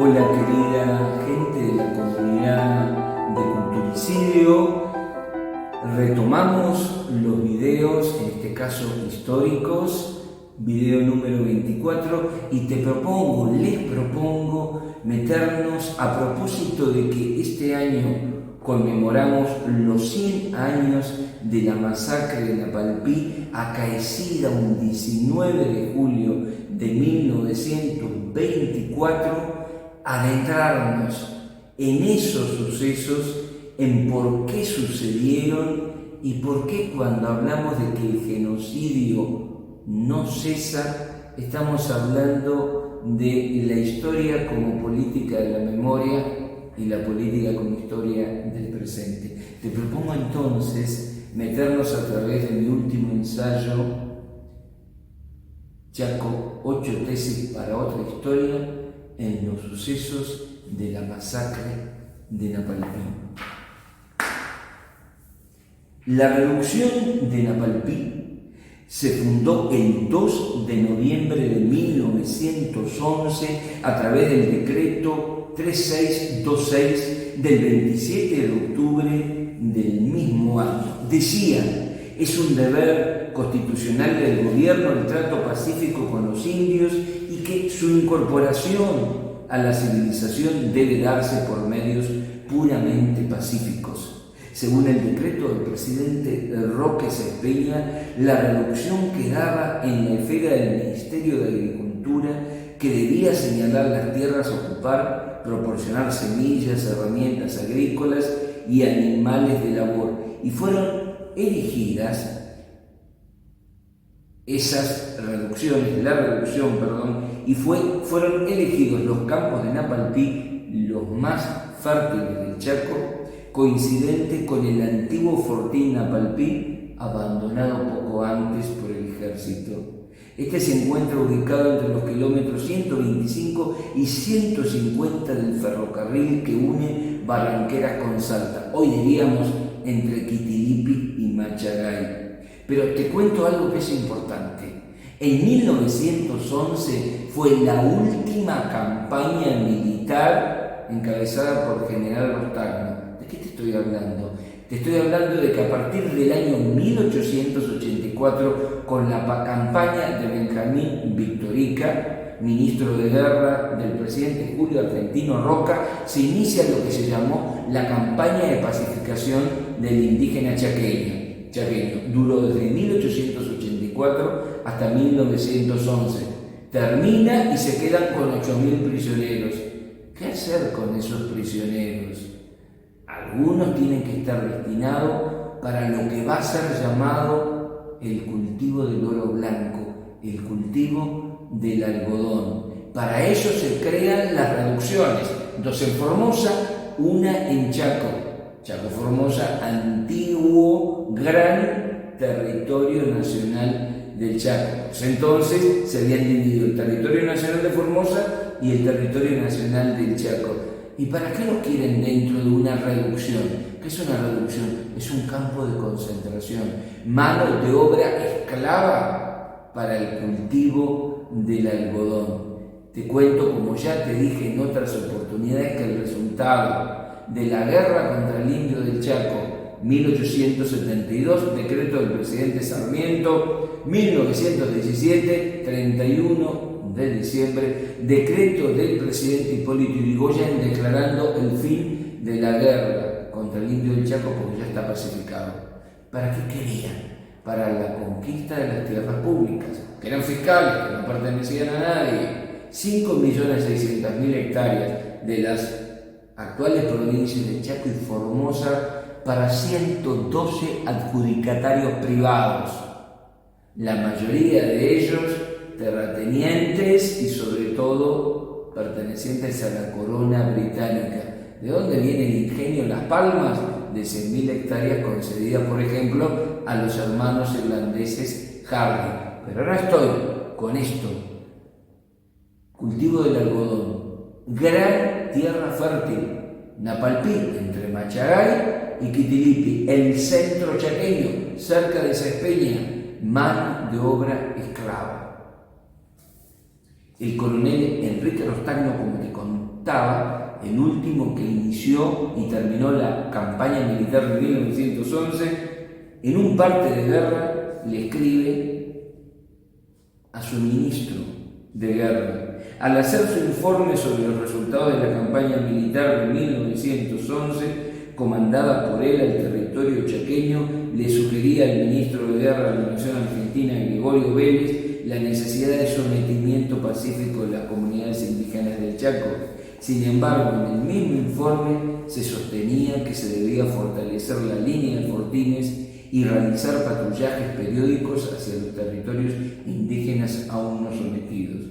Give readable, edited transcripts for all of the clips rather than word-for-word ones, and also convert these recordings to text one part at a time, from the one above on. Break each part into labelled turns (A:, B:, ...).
A: Hola querida gente de la comunidad de Culturicidio, retomamos los videos, en este caso históricos, video número 24, y les propongo meternos a propósito de que este año conmemoramos los 100 años de la masacre de Napalpí, acaecida un 19 de julio de 1924, adentrarnos en esos sucesos, en por qué sucedieron y por qué cuando hablamos de que el genocidio no cesa, estamos hablando de la historia como política de la memoria y la política como historia del presente. Te propongo entonces meternos a través de mi último ensayo, Chaco, 8 tesis para otra historia, en los sucesos de la masacre de Napalpí. La reducción de Napalpí se fundó el 2 de noviembre de 1911 a través del decreto 3626 del 27 de octubre del mismo año. Decía: es un deber constitucional del gobierno el trato pacífico con los indios y que su incorporación a la civilización debe darse por medios puramente pacíficos. Según el decreto del presidente Roque Sespeña, la reducción quedaba en la esfera del Ministerio de Agricultura, que debía señalar las tierras a ocupar, proporcionar semillas, herramientas agrícolas y animales de labor, y fueron erigidas fueron elegidos los campos de Napalpí, los más fértiles del Chaco, coincidente con el antiguo fortín Napalpí, abandonado poco antes por el ejército. Este se encuentra ubicado entre los kilómetros 125 y 150 del ferrocarril que une Barranqueras con Salta, hoy diríamos entre Quitilipi y Machagay. Pero te cuento algo que es importante. En 1911 fue la última campaña militar encabezada por el general Rostagno. ¿De qué te estoy hablando? Te estoy hablando de que a partir del año 1884, con la campaña de Benjamín Victorica, ministro de guerra del presidente Julio Argentino Roca, se inicia lo que se llamó la campaña de pacificación del indígena chaqueño. Duró desde 1884 hasta 1911. Termina y se quedan con 8.000 prisioneros. ¿Qué hacer con esos prisioneros? Algunos tienen que estar destinados para lo que va a ser llamado el cultivo del oro blanco, el cultivo del algodón. Para eso se crean las reducciones, dos en Formosa, una en Chaco. Chaco-Formosa, antiguo gran territorio nacional del Chaco. Entonces se habían dividido el territorio nacional de Formosa y el territorio nacional del Chaco. ¿Y para qué lo quieren dentro de una reducción? ¿Qué es una reducción? Es un campo de concentración, mano de obra esclava para el cultivo del algodón. Te cuento, como ya te dije en otras oportunidades, que el resultado de la guerra contra el indio del Chaco, 1872, decreto del presidente Sarmiento, 1917, 31 de diciembre, decreto del presidente Hipólito Yrigoyen declarando el fin de la guerra contra el indio del Chaco porque ya está pacificado. ¿Para qué querían? Para la conquista de las tierras públicas, que eran fiscales, que no pertenecían a nadie. 5.600.000 hectáreas de las actuales provincias de Chaco y Formosa para 112 adjudicatarios privados, la mayoría de ellos terratenientes y sobre todo pertenecientes a la corona británica. ¿De dónde viene el ingenio Las Palmas? De 100.000 hectáreas concedidas, por ejemplo, a los hermanos irlandeses Hardy. Pero ahora estoy con esto: cultivo del algodón, gran tierra fértil, Napalpí, entre Machagay y Quitilipi, el centro chaqueño, cerca de Sespeña, mano de obra esclava. El coronel Enrique Rostagno, como te contaba, octava, el último que inició y terminó la campaña militar de 1911, en un parte de guerra le escribe a su ministro de guerra. Al hacer su informe sobre los resultados de la campaña militar de 1911, comandada por él al territorio chaqueño, le sugería al ministro de Guerra de la Nación Argentina, Gregorio Vélez, la necesidad de sometimiento pacífico de las comunidades indígenas del Chaco. Sin embargo, en el mismo informe se sostenía que se debía fortalecer la línea de fortines y realizar patrullajes periódicos hacia los territorios indígenas aún no sometidos.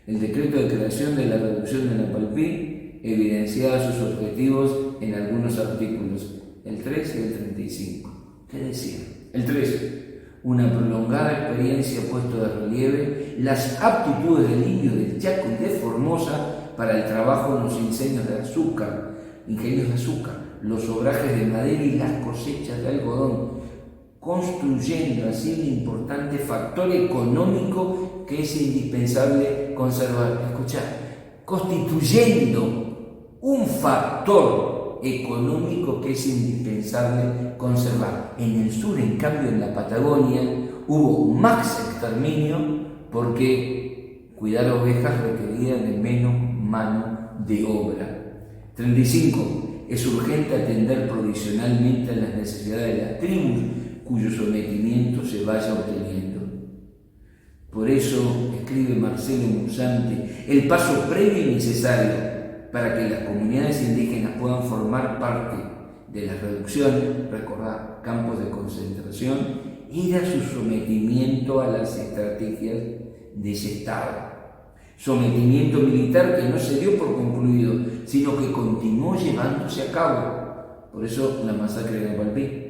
A: El decreto de creación de la reducción de Napalpí evidenciaba sus objetivos en algunos artículos, el 3 y el 35. ¿Qué decía? El 3. Una prolongada experiencia ha puesto de relieve las aptitudes del indio del Chaco y de Formosa para el trabajo en los ingenios de azúcar, los obrajes de madera y las cosechas de algodón, construyendo así un importante factor económico que es indispensable conservar. Escuchá, constituyendo un factor económico que es indispensable conservar. En el sur, en cambio, en la Patagonia, hubo más exterminio porque cuidar ovejas requería de menos mano de obra. 35. Es urgente atender provisionalmente a las necesidades de las tribus cuyo sometimiento se vaya obteniendo. Por eso, escribe Marcelo Musante, el paso previo y necesario para que las comunidades indígenas puedan formar parte de las reducciones, recordad, campos de concentración, era su sometimiento a las estrategias de ese Estado. Sometimiento militar que no se dio por concluido, sino que continuó llevándose a cabo. Por eso la masacre de Napalpí.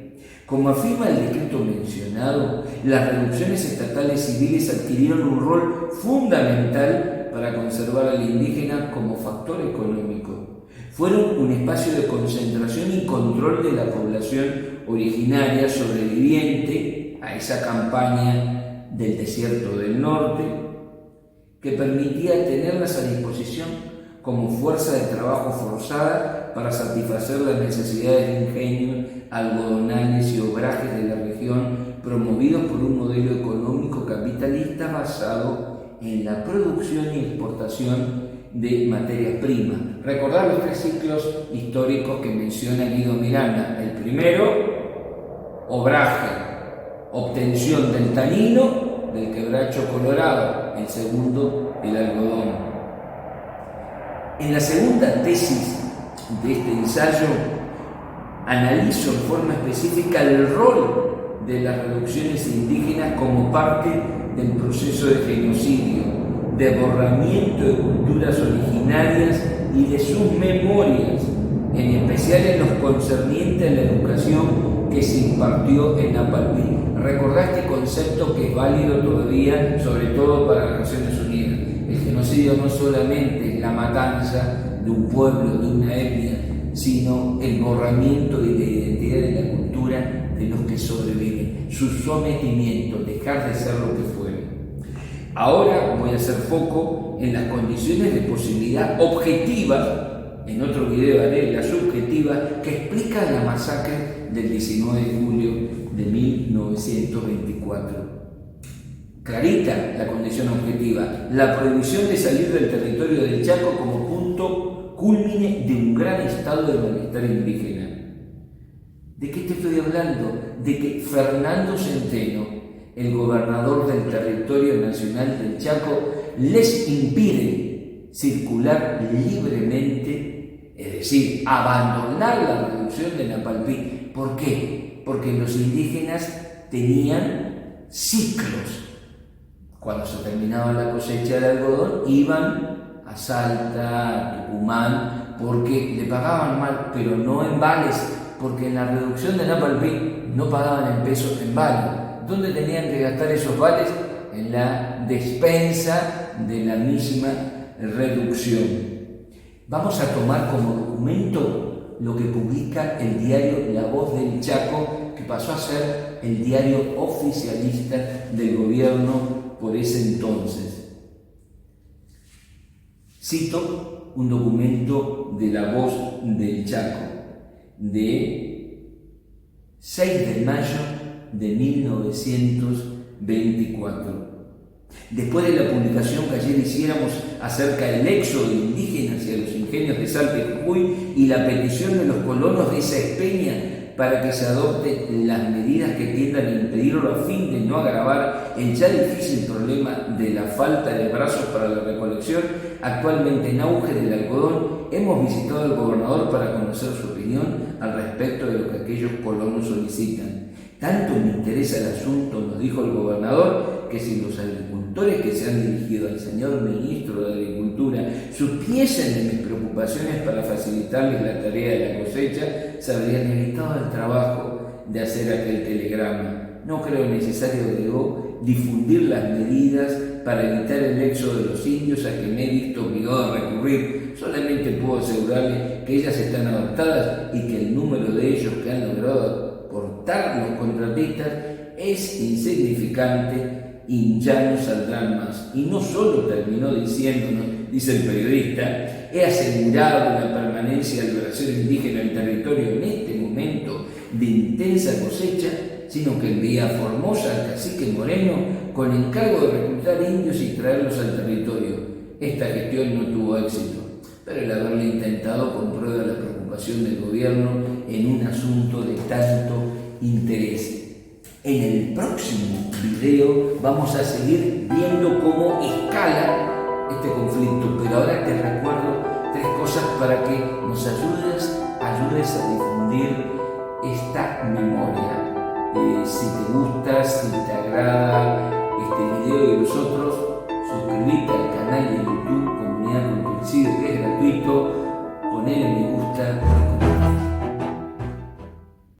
A: Como afirma el decreto mencionado, las reducciones estatales civiles adquirieron un rol fundamental para conservar al indígena como factor económico. Fueron un espacio de concentración y control de la población originaria sobreviviente a esa campaña del desierto del norte, que permitía tenerlas a disposición como fuerza de trabajo forzada para satisfacer las necesidades de ingenios, algodonales y obrajes de la región, promovidos por un modelo económico capitalista basado en la producción y exportación de materias primas. Recordad los 3 ciclos históricos que menciona Guido Miranda. El primero, obraje, obtención del tanino, del quebracho colorado. El segundo, el algodón. En la segunda tesis de este ensayo, analizo en forma específica el rol de las reducciones indígenas como parte del proceso de genocidio, de borramiento de culturas originarias y de sus memorias, en especial en los concernientes a la educación que se impartió en Napalpí. Recordá este concepto que es válido todavía, sobre todo para las Naciones Unidas. El genocidio no solamente es la matanza de un pueblo, de una etnia, sino el borramiento de la identidad de la cultura de los que sobreviven, su sometimiento, dejar de ser lo que fueron. Ahora voy a hacer foco en las condiciones de posibilidad objetiva, en otro video haré la subjetiva, que explica la masacre del 19 de julio de 1924. Clarita la condición objetiva, la prohibición de salir del territorio del Chaco como punto cúlmine de un gran estado de malestar indígena. ¿De qué te estoy hablando? De que Fernando Centeno, el gobernador del territorio nacional del Chaco, les impide circular libremente, es decir, abandonar la reducción de Napalpí. ¿Por qué? Porque los indígenas tenían ciclos. Cuando se terminaba la cosecha de algodón, iban a Salta, a Tucumán, porque le pagaban mal, pero no en vales, porque en la reducción de Napalpí no pagaban en pesos en vales. ¿Dónde tenían que gastar esos vales? En la despensa de la misma reducción. Vamos a tomar como documento lo que publica el diario La Voz del Chaco, que pasó a ser el diario oficialista del gobierno por ese entonces. Cito un documento de La Voz del Chaco, de 6 de mayo de 1924. Después de la publicación que ayer hiciéramos acerca del éxodo indígena hacia los ingenios de Salta y Jujuy y la petición de los colonos de esa espeña para que se adopten las medidas que tiendan a impedirlo a fin de no agravar el ya difícil problema de la falta de brazos para la recolección actualmente en auge del algodón, hemos visitado al gobernador para conocer su opinión al respecto de lo que aquellos colonos solicitan. Tanto me interesa el asunto, nos dijo el gobernador, que si los agricultores que se han dirigido al señor ministro de Agricultura supiesen de mis preocupaciones para facilitarles la tarea de la cosecha, se habrían evitado el trabajo de hacer aquel telegrama. No creo necesario, agregó, difundir las medidas para evitar el éxodo de los indios a que me he visto obligado a recurrir. Solamente puedo asegurarles que ellas están adoptadas y que el número de ellos que han logrado cortar los contratistas es insignificante y ya no saldrán más. Y no solo terminó diciéndonos, dice el periodista, he asegurado la permanencia del bracero indígena en el territorio en este momento de intensa cosecha, sino que envía a Formosa al cacique Moreno con encargo de reclutar indios y traerlos al territorio. Esta gestión no tuvo éxito, pero el haberlo intentado comprueba la preocupación del gobierno en un asunto de tanto interés. En el próximo video vamos a seguir viendo cómo escala este conflicto, pero ahora te recuerdo 3 cosas para que nos ayudes a difundir esta memoria. Si te gusta, si te agrada este video y los otros, suscríbete al canal de YouTube Comunidad Comprensivo, que es gratuito, ponle me gusta,